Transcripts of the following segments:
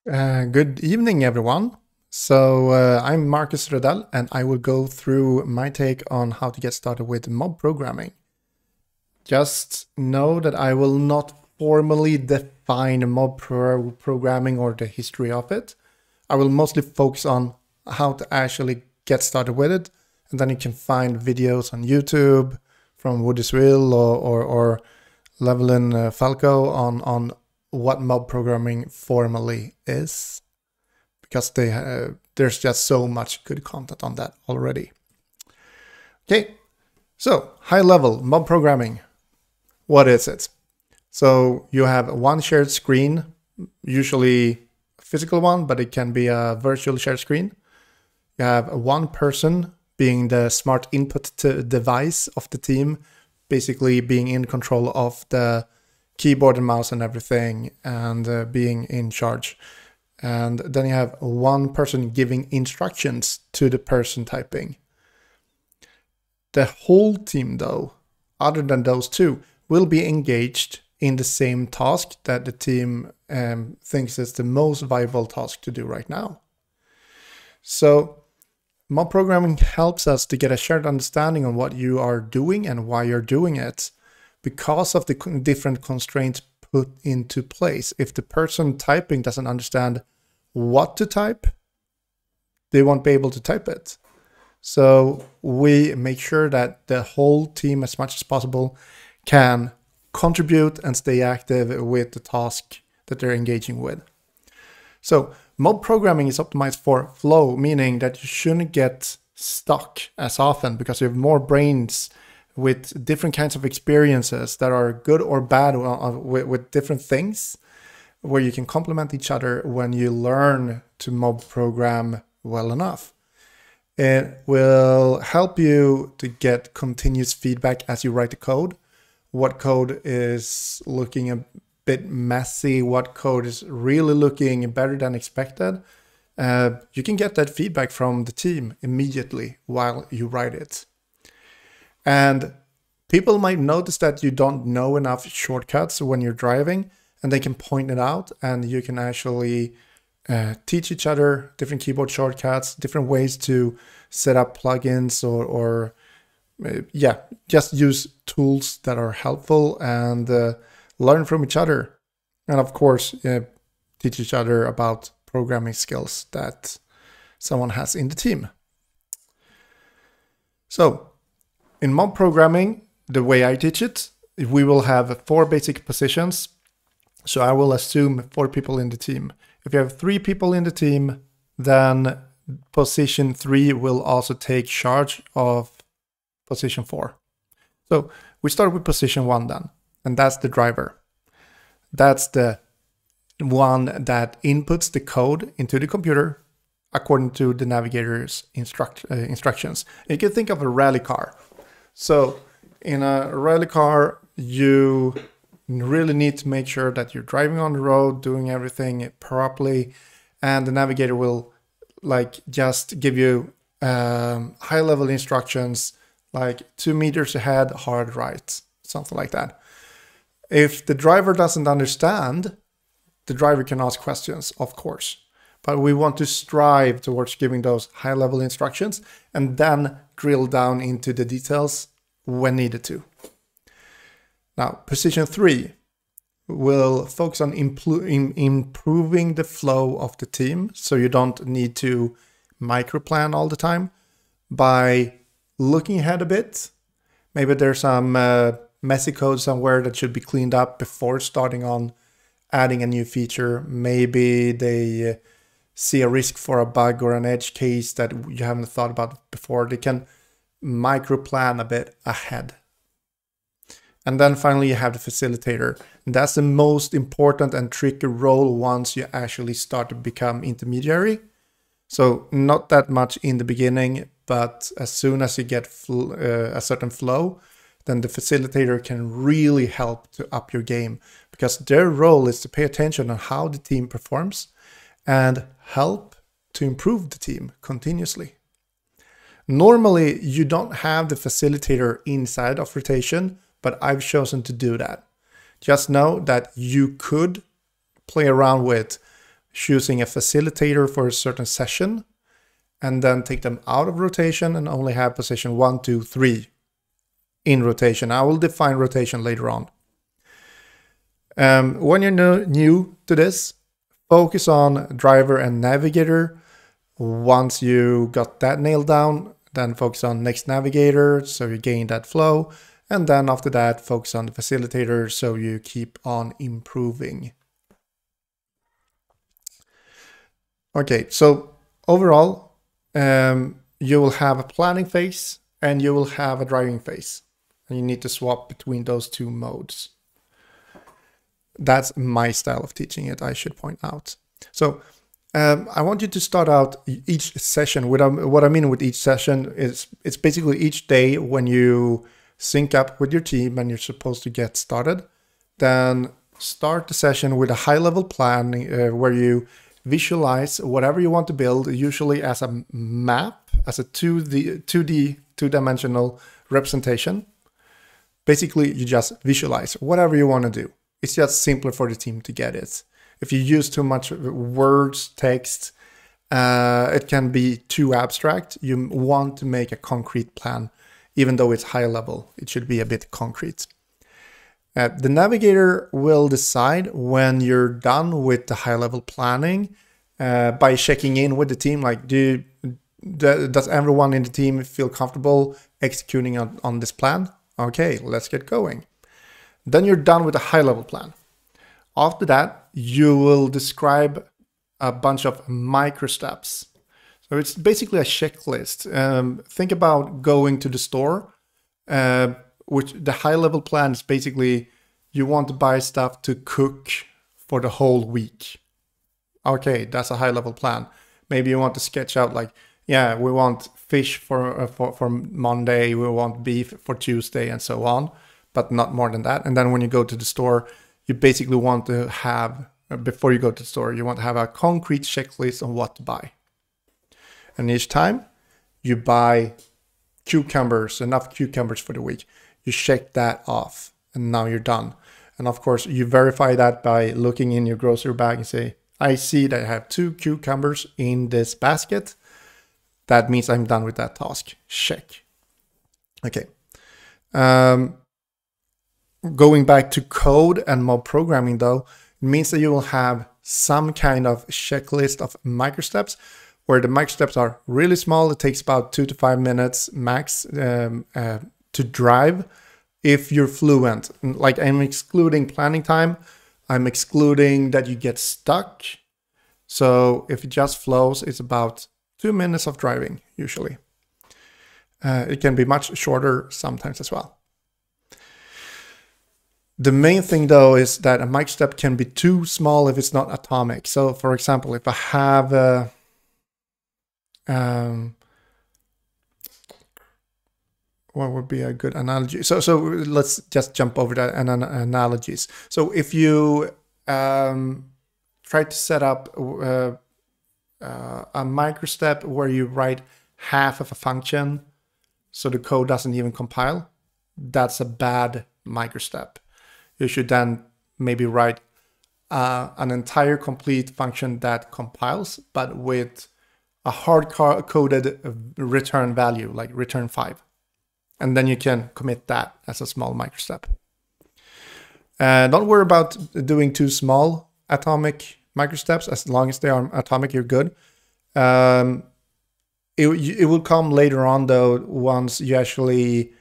Good evening, everyone. I'm Marcus Rödell, and I will go through my take on how to get started with mob programming. Just know that I will not formally define mob programming or the history of it. I will mostly focus on how to actually get started with it, and then you can find videos on YouTube from Woody's Will or Levelin Falco on what mob programming formally is, because there's just so much good content on that already. Okay, so high level mob programming. What is it? So you have one shared screen, usually a physical one, but it can be a virtual shared screen. You have one person being the smart input device of the team, basically being in control of the keyboard and mouse and everything, and being in charge. And then you have one person giving instructions to the person typing. The whole team, though, other than those two, will be engaged in the same task that the team thinks is the most viable task to do right now. So mob programming helps us to get a shared understanding on what you are doing and why you're doing it, because of the different constraints put into place. If the person typing doesn't understand what to type, they won't be able to type it. So we make sure that the whole team, as much as possible, can contribute and stay active with the task that they're engaging with. So mob programming is optimized for flow, meaning that you shouldn't get stuck as often because you have more brains with different kinds of experiences that are good or bad with different things, where you can complement each other when you learn to mob program well enough. It will help you to get continuous feedback as you write the code. What code is looking a bit messy, what code is really looking better than expected. You can get that feedback from the team immediately while you write it. And people might notice that you don't know enough shortcuts when you're driving, and they can point it out, and you can actually teach each other different keyboard shortcuts, different ways to set up plugins, or just use tools that are helpful, and learn from each other. And of course, teach each other about programming skills that someone has in the team. So in mob programming, the way I teach it, we will have 4 basic positions. So I will assume 4 people in the team. If you have 3 people in the team, then position 3 will also take charge of position 4. So we start with position 1 then, and that's the driver. That's the one that inputs the code into the computer according to the navigator's instructions. You can think of a rally car. So in a rally car, you really need to make sure that you're driving on the road, doing everything properly, and the navigator will just give you high-level instructions, like 2 meters ahead, hard right, something like that. If the driver doesn't understand, the driver can ask questions, of course, but we want to strive towards giving those high-level instructions and then drill down into the details when needed to. Now, position 3 will focus on improving the flow of the team, so you don't need to microplan all the time, by looking ahead a bit. Maybe there's some messy code somewhere that should be cleaned up before starting on adding a new feature. Maybe they see a risk for a bug or an edge case that you haven't thought about before. They can microplan a bit ahead. And then finally you have the facilitator. And that's the most important and tricky role once you actually start to become intermediary. So not that much in the beginning, but as soon as you get a certain flow, then the facilitator can really help to up your game, because their role is to pay attention on how the team performs and help to improve the team continuously. Normally, you don't have the facilitator inside of rotation, but I've chosen to do that. Just know that you could play around with choosing a facilitator for a certain session, and then take them out of rotation and only have position 1, 2, 3 in rotation. I will define rotation later on. When you're new to this, focus on driver and navigator. Once you got that nailed down, then focus on next navigator, so you gain that flow. And then after that, focus on the facilitator, so you keep on improving. Okay, so overall, you will have a planning phase and you will have a driving phase. And you need to swap between those two modes. That's my style of teaching it, I should point out. So I want you to start out each session. What I mean with each session is it's basically each day when you sync up with your team and you're supposed to get started. Then start the session with a high-level plan where you visualize whatever you want to build, usually as a map, as a 2D, two-dimensional representation. Basically, you just visualize whatever you want to do. It's just simpler for the team to get it. If you use too much words, text, it can be too abstract. You want to make a concrete plan, even though it's high level. It should be a bit concrete. The navigator will decide when you're done with the high level planning by checking in with the team. Like, does everyone in the team feel comfortable executing on this plan? Okay, let's get going. Then you're done with the high level plan. After that, you will describe a bunch of micro steps. So it's basically a checklist. Think about going to the store, which the high level plan is basically you want to buy stuff to cook for the whole week. Okay, that's a high level plan. Maybe you want to sketch out like, yeah, we want fish for Monday, we want beef for Tuesday, and so on, but not more than that. And then when you go to the store, you basically want to have, before you go to the store, you want to have a concrete checklist on what to buy. And each time you buy cucumbers, enough cucumbers for the week, you check that off and now you're done. And of course you verify that by looking in your grocery bag and say, I see that I have 2 cucumbers in this basket. That means I'm done with that task. Check. Okay. Going back to code and mob programming though, it means that you will have some kind of checklist of microsteps where the microsteps are really small. It takes about 2 to 5 minutes max to drive if you're fluent. Like, I'm excluding planning time. I'm excluding that you get stuck. So if it just flows, it's about 2 minutes of driving usually. It can be much shorter sometimes as well. The main thing though is that a microstep can be too small if it's not atomic. So for example, if I have what would be a good analogy? So let's just jump over that and analogies. So if you try to set up a microstep where you write half of a function so the code doesn't even compile, that's a bad microstep. You should then maybe write an entire complete function that compiles, but with a hard-coded return value, like return 5. And then you can commit that as a small microstep. Don't worry about doing too small atomic microsteps. As long as they are atomic, you're good. It will come later on though, once you actually,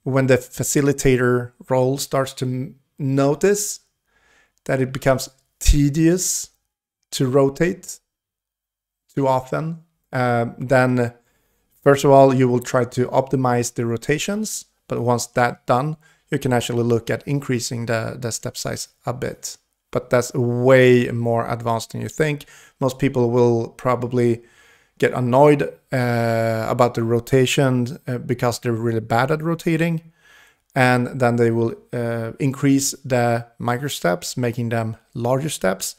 when the facilitator role starts to notice that it becomes tedious to rotate too often, then first of all, you will try to optimize the rotations, but once that's done, you can actually look at increasing the step size a bit. But that's way more advanced than you think. Most people will probably get annoyed about the rotation because they're really bad at rotating. And then they will increase the microsteps, making them larger steps,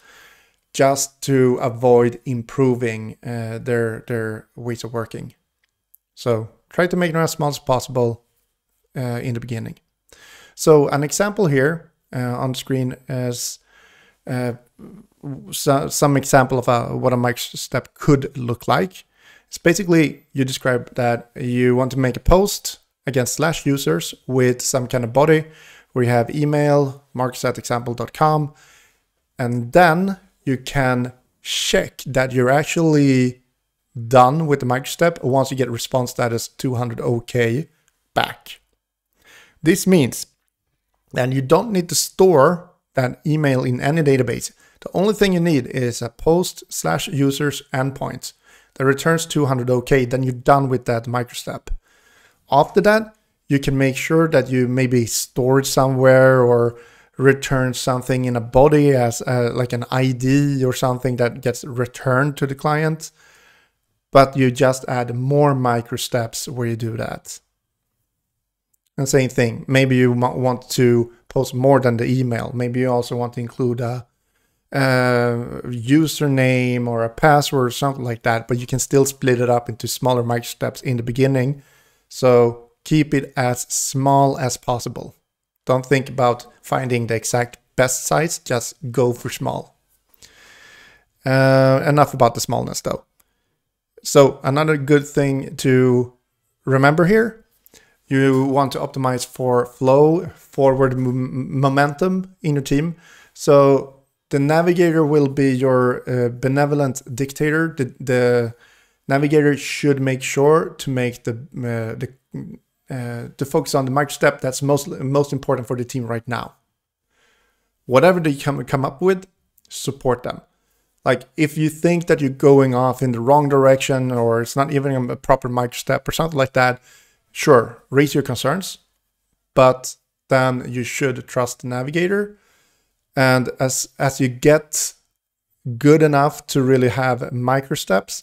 just to avoid improving their ways of working. So try to make them as small as possible in the beginning. So an example here on screen is some example of what a microstep could look like. It's basically you describe that you want to make a post against /users with some kind of body where you have email, marcus@example.com, and then you can check that you're actually done with the microstep once you get response status 200 OK back. This means that you don't need to store that email in any database. The only thing you need is a post/users endpoint that returns 200 OK, then you're done with that microstep. After that, you can make sure that you maybe store it somewhere or return something in a body as like an ID or something that gets returned to the client. But you just add more microsteps where you do that. And same thing, maybe you want to post more than the email. Maybe you also want to include a username or a password or something like that, but you can still split it up into smaller microsteps in the beginning. So keep it as small as possible. Don't think about finding the exact best size, just go for small. Enough about the smallness though. So another good thing to remember here, you want to optimize for flow, forward momentum in your team. So the navigator will be your benevolent dictator. The navigator should make sure to make to focus on the microstep that's most important for the team right now. Whatever they come up with, support them. Like if you think that you're going off in the wrong direction or it's not even a proper microstep or something like that, sure, raise your concerns, but then you should trust the navigator. And as you get good enough to really have microsteps,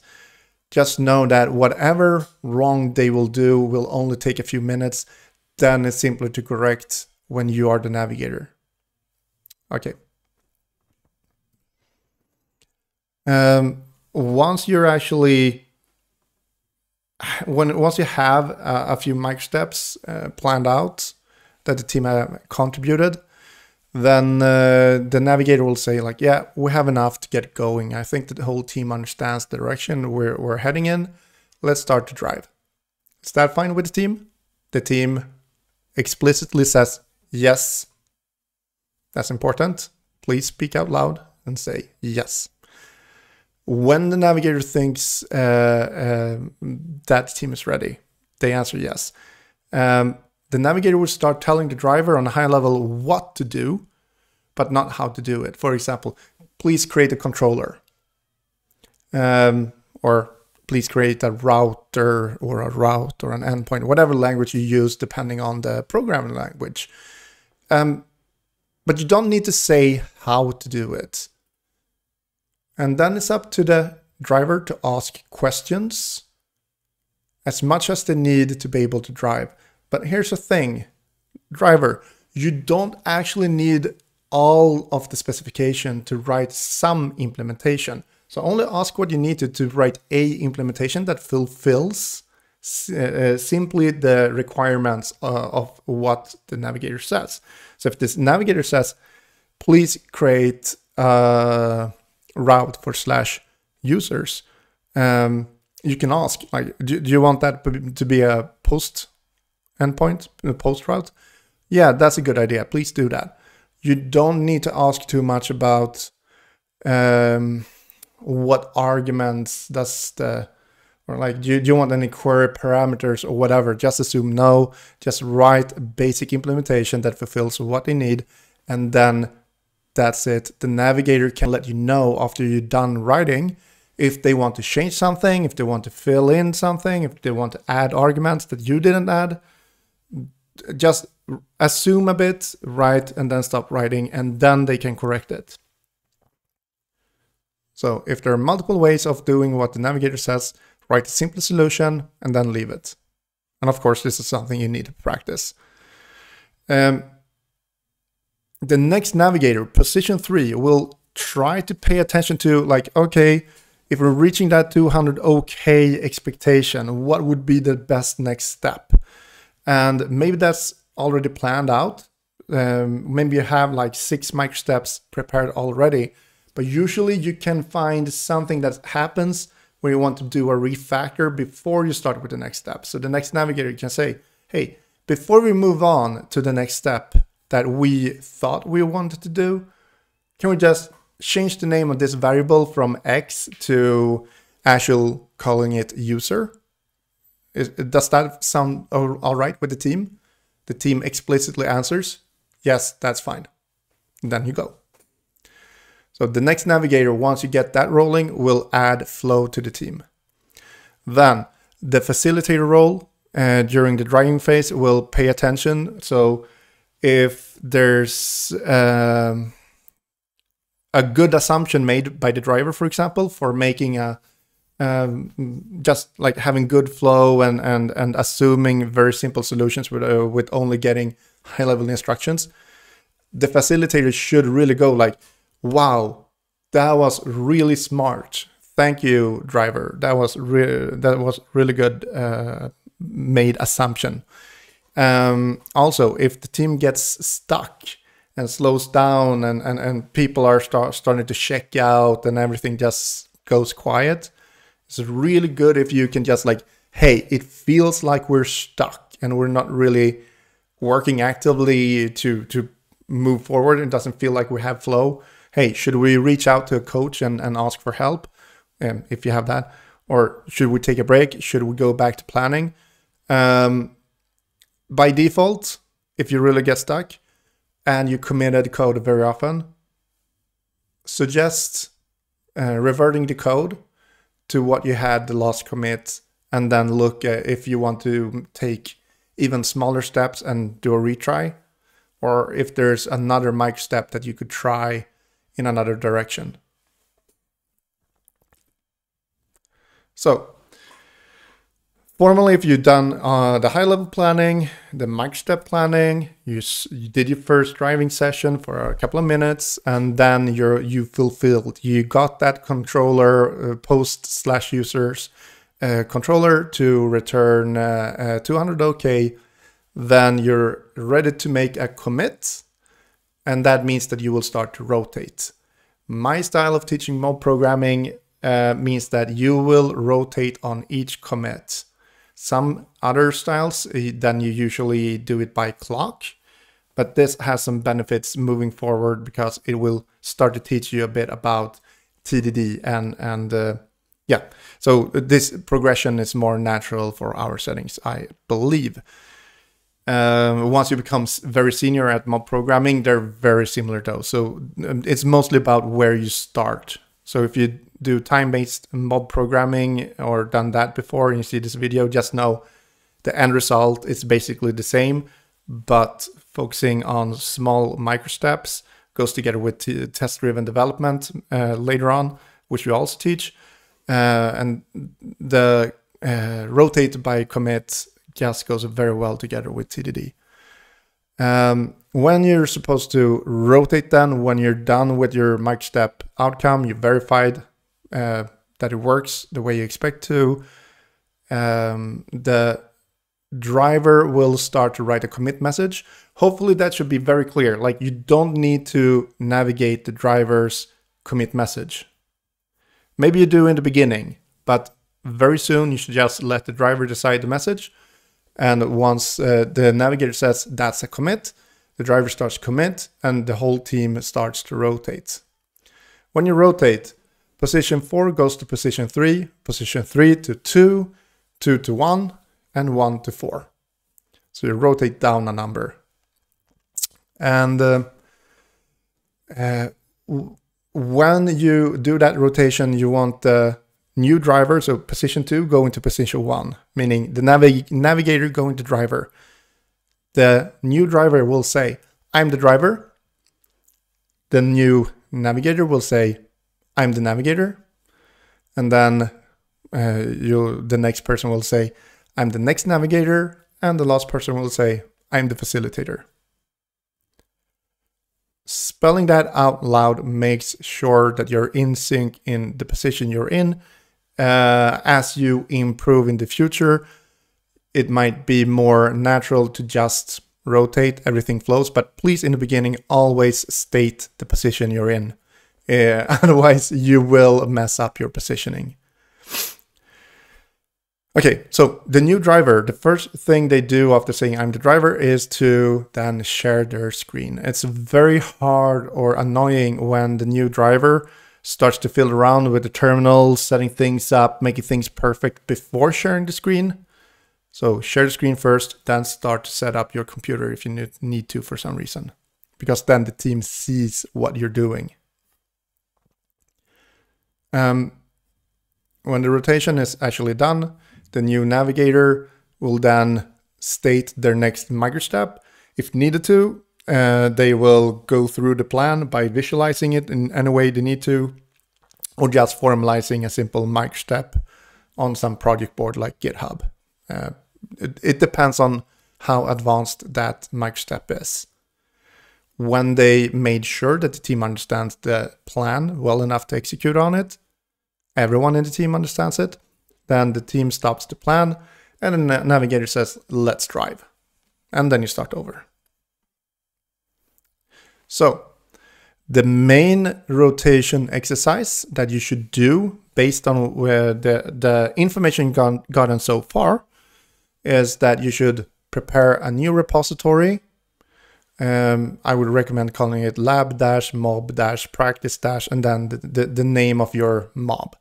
just know that whatever wrong they will do will only take a few minutes. Then it's simpler to correct when you are the navigator. Okay. Once you have a few microsteps planned out that the team have contributed, then the navigator will say like, yeah, we have enough to get going. I think that the whole team understands the direction we're heading in. Let's start to drive. Is that fine with the team? The team explicitly says yes. That's important. Please speak out loud and say yes. When the navigator thinks that the team is ready, they answer yes. The navigator will start telling the driver on a high level what to do, but not how to do it. For example, please create a controller. Or please create a router or a route or an endpoint, whatever language you use depending on the programming language. But you don't need to say how to do it. And then it's up to the driver to ask questions as much as they need to be able to drive. But here's the thing, driver, you don't actually need all of the specification to write some implementation. So only ask what you need to write a implementation that fulfills simply the requirements of what the navigator says. So if this navigator says, please create route for /users, you can ask, like, do you want that to be a post endpoint, a post route? Yeah, that's a good idea. Please do that. You don't need to ask too much about what arguments does or like, do you want any query parameters or whatever? Just assume no, just write a basic implementation that fulfills what they need, and then that's it. The navigator can let you know after you're done writing if they want to change something, if they want to fill in something, if they want to add arguments that you didn't add. Just assume a bit, write, and then stop writing, and then they can correct it. So if there are multiple ways of doing what the navigator says, write a simple solution and then leave it. And of course, this is something you need to practice. The next navigator, position 3, will try to pay attention to, like, okay, if we're reaching that 200 OK expectation, what would be the best next step? And maybe that's already planned out. Maybe you have like 6 microsteps prepared already, But usually you can find something that happens when you want to do a refactor before you start with the next step. So the next navigator can say, hey, before we move on to the next step that we thought we wanted to do, can we just change the name of this variable from X to actually calling it user? Does that sound all right with the team? The team explicitly answers, yes, that's fine. And then you go. So the next navigator, once you get that rolling, will add flow to the team. Then the facilitator role during the driving phase will pay attention. So if there's a good assumption made by the driver, for example, for making a just like having good flow and assuming very simple solutions with only getting high-level instructions, the facilitator should really go like, wow, that was really smart. Thank you, driver. That was really good made assumption. Also, if the team gets stuck and slows down and people are starting to check out and everything just goes quiet, it's really good if you can just like, hey, it feels like we're stuck and we're not really working actively to move forward. It doesn't feel like we have flow. Hey, should we reach out to a coach and ask for help if you have that? Or should we take a break? Should we go back to planning? By default, if you really get stuck and you committed code very often, suggest reverting the code to what you had the last commit, and then look at if you want to take even smaller steps and do a retry, or if there's another micro step that you could try in another direction. So formally, if you've done the high-level planning, the micro-step planning, you did your first driving session for a couple of minutes, and then you fulfilled. You got that controller post/users controller to return 200 OK. Then you're ready to make a commit, and that means that you will start to rotate. My style of teaching mob programming means that you will rotate on each commit. Some other styles, then you usually do it by clock, but this has some benefits moving forward because it will start to teach you a bit about TDD and yeah, so this progression is more natural for our settings, I believe. Once you become very senior at mob programming, they're very similar though. So it's mostly about where you start. So if you do time-based mob programming or done that before and you see this video, just know the end result is basically the same, but focusing on small micro steps goes together with test-driven development later on, which we also teach. And the rotate by commit just goes very well together with TDD. When you're supposed to rotate then, when you're done with your micro-step outcome, you verified that it works the way you expect to, the driver will start to write a commit message. Hopefully that should be very clear. Like, you don't need to navigate the driver's commit message. Maybe you do in the beginning, but very soon you should just let the driver decide the message. And once the navigator says that's a commit, the driver starts to commit and the whole team starts to rotate. When you rotate, position 4 goes to position 3, position 3 to 2, 2 to 1, and 1 to 4. So you rotate down a number. And when you do that rotation, you want the new driver, so position 2, go into position 1, meaning the navigator going to driver. The new driver will say, I'm the driver. The new navigator will say, I'm the navigator. And then the next person will say, I'm the next navigator. And the last person will say, I'm the facilitator. Spelling that out loud makes sure that you're in sync in the position you're in. As you improve in the future, it might be more natural to just rotate, everything flows, but please in the beginning always state the position you're in. Otherwise, you will mess up your positioning. Okay, so the new driver, the first thing they do after saying I'm the driver is to then share their screen. It's very hard or annoying when the new driver starts to fiddle around with the terminal, setting things up, making things perfect before sharing the screen. So share the screen first, then start to set up your computer if you need to for some reason, because then the team sees what you're doing. When the rotation is actually done, the new navigator will then state their next microstep. If needed to, they will go through the plan by visualizing it in any way they need to, or just formalizing a simple microstep on some project board like GitHub. It depends on how advanced that microstep is. When they made sure that the team understands the plan well enough to execute on it, everyone in the team understands it, then the team stops the plan and the navigator says, let's drive. And then you start over. So the main rotation exercise that you should do based on where the information gotten so far is that you should prepare a new repository. I would recommend calling it lab-mob-practice- and then the name of your mob.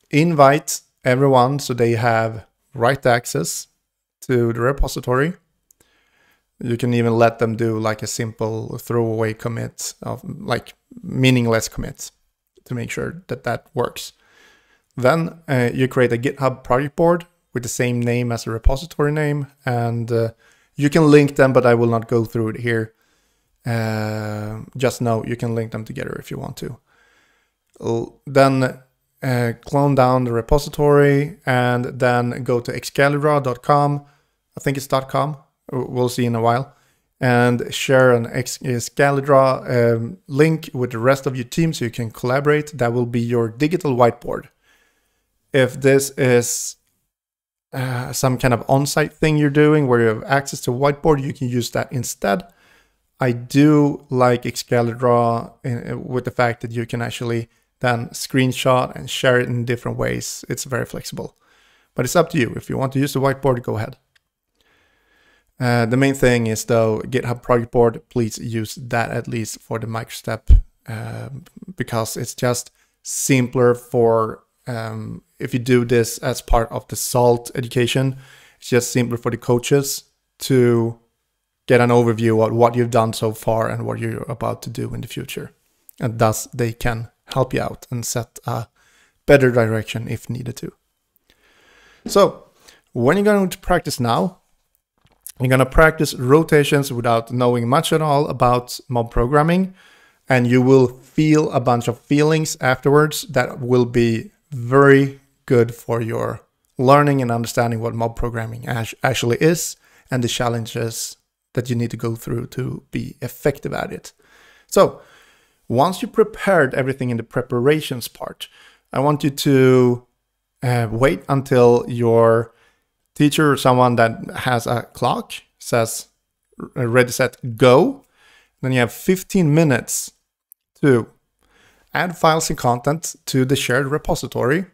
Invite everyone so they have right access to the repository. You can even let them do like a simple throwaway commit of like meaningless commits to make sure that that works. Then you create a GitHub project board with the same name as the repository name, and you can link them, but I will not go through it here. Just know you can link them together if you want to. Then clone down the repository and then go to excalibra.com. I think it's .com. We'll see in a while. And share an Excalibra link with the rest of your team so you can collaborate. That will be your digital whiteboard. If this is some kind of on-site thing you're doing where you have access to a whiteboard, you can use that instead. I do like Excalibra with the fact that you can actually then screenshot and share it in different ways. It's very flexible, but it's up to you. If you want to use the whiteboard, go ahead. The main thing is though, GitHub project board, please use that at least for the microstep, because it's just simpler for, if you do this as part of the SALT education, it's just simpler for the coaches to get an overview of what you've done so far and what you're about to do in the future. And thus they can help you out and set a better direction if needed to. So when you're going to practice now, you're going to practice rotations without knowing much at all about mob programming, and you will feel a bunch of feelings afterwards that will be very good for your learning and understanding what mob programming actually is and the challenges that you need to go through to be effective at it. So once you prepared everything in the preparations part, I want you to wait until your teacher or someone that has a clock says ready, set, go. Then you have 15 minutes to add files and content to the shared repository.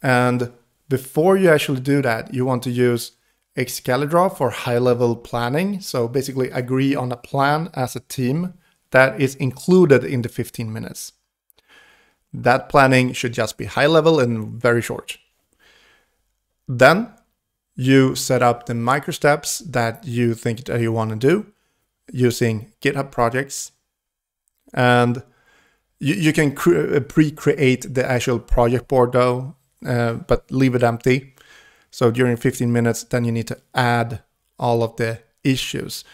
And before you actually do that, you want to use Excalibra for high-level planning. So basically agree on a plan as a team that is included in the 15 minutes. That planning should just be high level and very short. Then you set up the micro steps that you think that you want to do using GitHub projects. And you can pre-create the actual project board though, but leave it empty. So during 15 minutes, then you need to add all of the issues.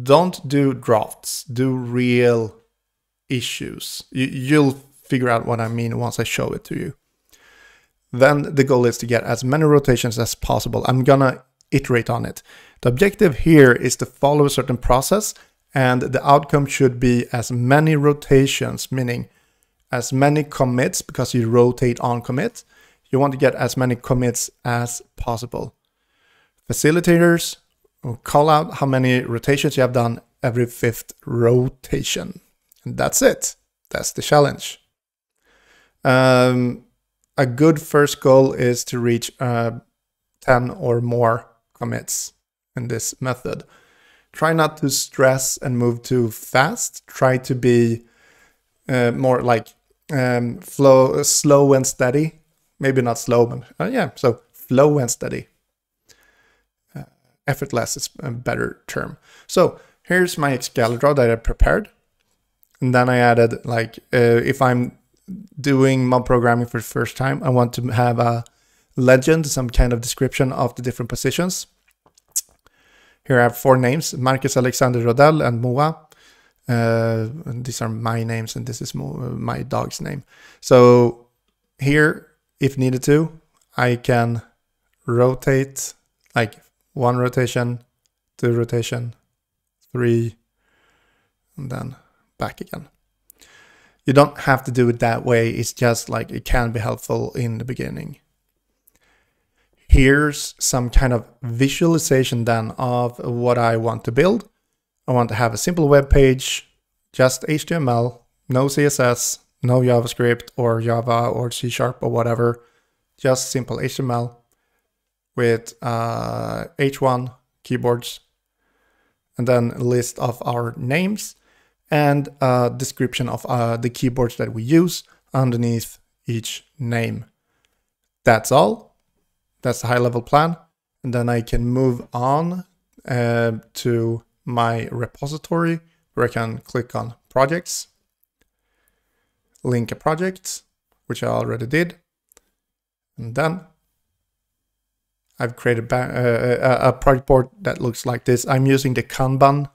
Don't do drafts, do real issues. You'll figure out what I mean once I show it to you. Then the goal is to get as many rotations as possible. I'm gonna iterate on it. The objective here is to follow a certain process, and the outcome should be as many rotations, meaning as many commits, because you rotate on commit. You want to get as many commits as possible. Facilitators will call out how many rotations you have done every 5th rotation. And that's it. That's the challenge. A good first goal is to reach 10 or more commits in this method. Try not to stress and move too fast. Try to be more like slow and steady. Maybe not slow, but so flow and steady. Effortless is a better term. So here's my Excalibur that I prepared. And then I added, like, if I'm doing mob programming for the first time, I want to have a legend, some kind of description of the different positions. Here I have 4 names, Marcus Alexander Rodell and Moa. And these are my names, and this is my dog's name. So here, if needed to, I can rotate, like 1 rotation, 2 rotation, 3, and then back again. You don't have to do it that way. It's just like it can be helpful in the beginning. Here's some kind of visualization then of what I want to build. I want to have a simple web page, just HTML, no CSS, no JavaScript or Java or C# or whatever, just simple HTML with H1 keyboards, and then a list of our names and a description of the keyboards that we use underneath each name. That's all. That's the high-level plan. And then I can move on to my repository where I can click on projects, link a project, which I already did. And then I've created a project board that looks like this. I'm using the Kanban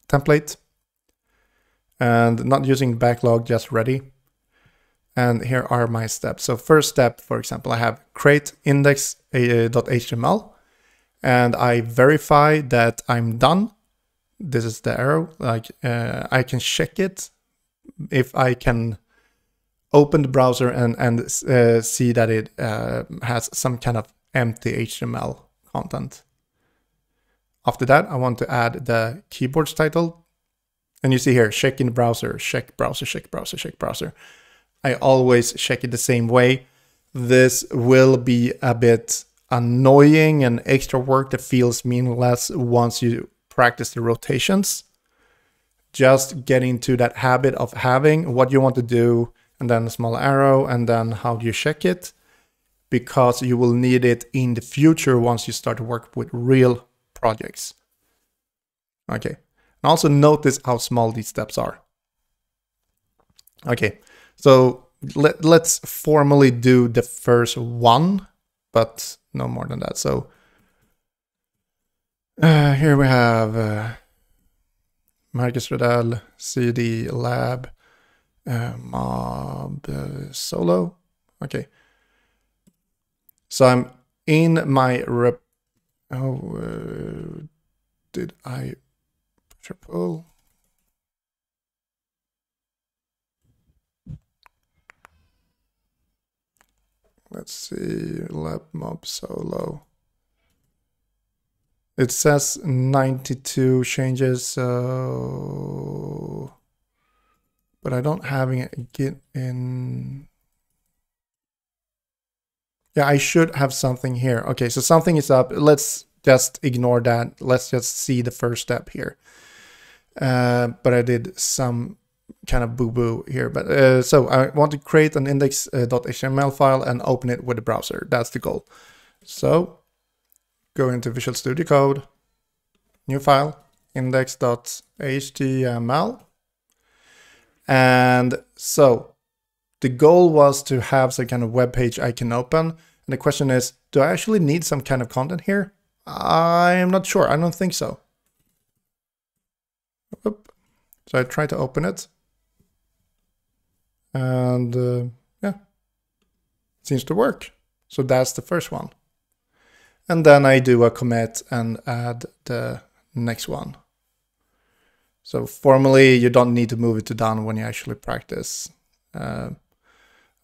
template and not using backlog, just ready. And here are my steps. So first step, for example, I have create index.html and I verify that I'm done. This is the arrow. Like I can check it if I can open the browser and see that it has some kind of empty HTML content. After that, I want to add the keyboard's title. And you see here, check in browser, check browser, check browser, check browser. I always check it the same way. This will be a bit annoying and extra work that feels meaningless once you practice the rotations. Just get into that habit of having what you want to do and then a small arrow and then how do you check it, because you will need it in the future once you start to work with real projects. Okay, and also notice how small these steps are. Okay. So let's formally do the first one, but no more than that. So here we have Marcus Rodell, CD Lab, Mob Solo. Okay. So I'm in my did I triple? Let's see, Lab Mob Solo. It says 92 changes, so... But I don't have it get in... Yeah, I should have something here. Okay, so something is up. Let's just ignore that. Let's just see the first step here. But I did some kind of boo-boo here. But so I want to create an index.html file and open it with the browser. That's the goal. So go into Visual Studio Code, new file, index.html. And so the goal was to have some kind of web page I can open. And the question is, do I actually need some kind of content here? I'm not sure. I don't think so. Oop. So I try to open it. And yeah, it seems to work. So that's the first one. And then I do a commit and add the next one. So formally, you don't need to move it to done when you actually practice. I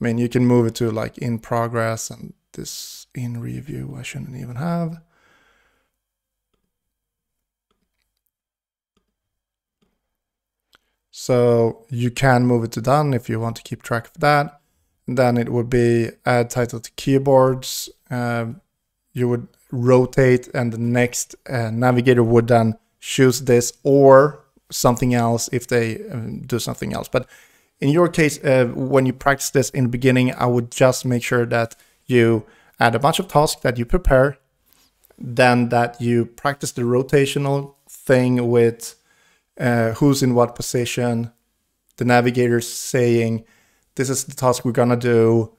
mean, you can move it to like in progress, and this in review I shouldn't even have. So you can move it to done if you want to keep track of that. Then it would be add title to keyboards. You would rotate, and the next navigator would then choose this or something else if they do something else. But in your case, when you practice this in the beginning, I would just make sure that you add a bunch of tasks that you prepare, then that you practice the rotational thing with who's in what position, the navigator saying, this is the task we're gonna do.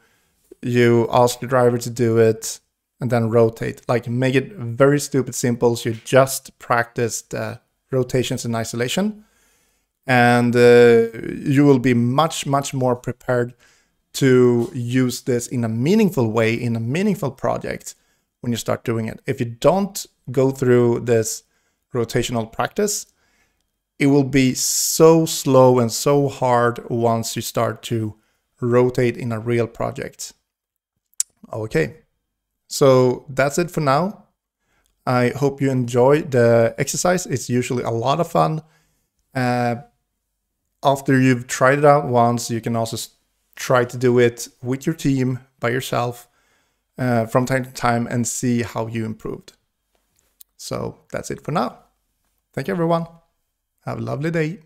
You ask the driver to do it, and then rotate. Like, make it very stupid simple. So you just practice the rotations in isolation, and you will be much, much more prepared to use this in a meaningful way, in a meaningful project when you start doing it. If you don't go through this rotational practice, it will be so slow and so hard once you start to rotate in a real project. Okay, so that's it for now. I hope you enjoy the exercise. It's usually a lot of fun. After you've tried it out once, you can also try to do it with your team, by yourself, from time to time, and see how you improved. So that's it for now. Thank you, everyone. Have a lovely day.